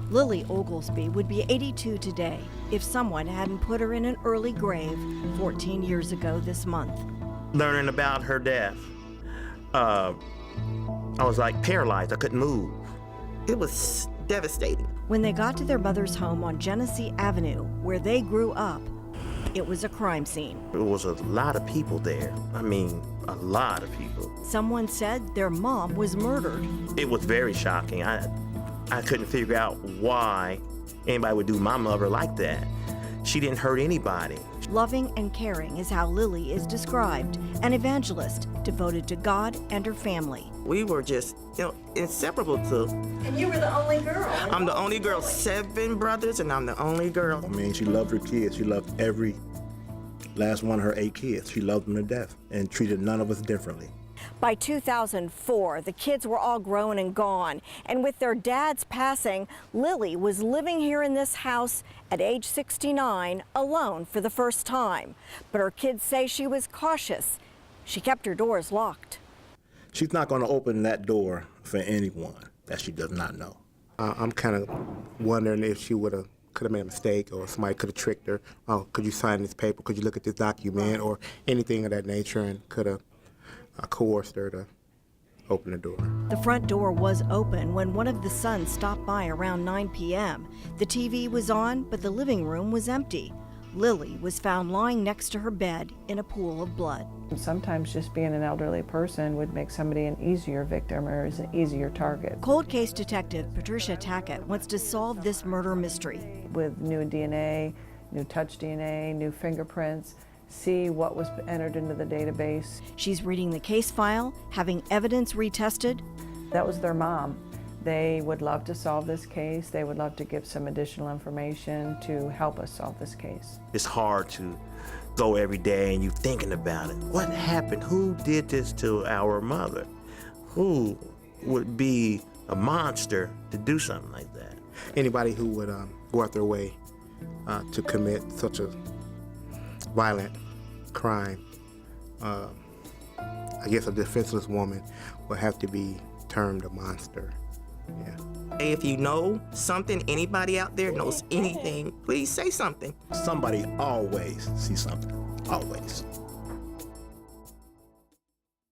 Lillie Oglesby would be 82 today if someone hadn't put her in an early grave 14 years ago this month. Learning about her death, I was like paralyzed. I couldn't move. It was devastating. When they got to their mother's home on Genesee Avenue, where they grew up, it was a crime scene. There was a lot of people there. I mean, a lot of people. Someone said their mom was murdered. It was very shocking. I couldn't figure out why anybody would do my mother like that. She didn't hurt anybody. Loving and caring is how Lillie is described, an evangelist devoted to God and her family. We were just, inseparable to. And you were the only girl. I'm the only girl, 7 brothers, and I'm the only girl. I mean, she loved her kids. She loved every last one of her 8 kids. She loved them to death and treated none of us differently. By 2004, the kids were all grown and gone, and with their dad's passing, Lillie was living here in this house at age 69 alone for the first time. But her kids say she was cautious. She kept her doors locked. She's not going to open that door for anyone that she does not know. I'm kind of wondering if she could have made a mistake, or somebody could have tricked her. Oh, could you sign this paper? Could you look at this document, or anything of that nature, and could have coerced her to open the door. The front door was open when one of the sons stopped by around 9 p.m. The TV was on, but the living room was empty. Lillie was found lying next to her bed in a pool of blood. Sometimes just being an elderly person would make somebody an easier victim or is an easier target. Cold case detective PATRICIA TACKETT wants to solve this murder mystery. With new DNA, new touch DNA, new fingerprints, see what was entered into the database. She's reading the case file, having evidence retested. That was their mom. They would love to solve this case. They would love to give some additional information to help us solve this case. It's hard to go every day and you thinking about it. What happened? Who did this to our mother? Who would be a monster to do something like that? Anybody who would go out their way to commit such a violent crime, I guess a defenseless woman would have to be termed a monster. Yeah. If you know something, anybody out there knows anything, please say something. Somebody always sees something, always.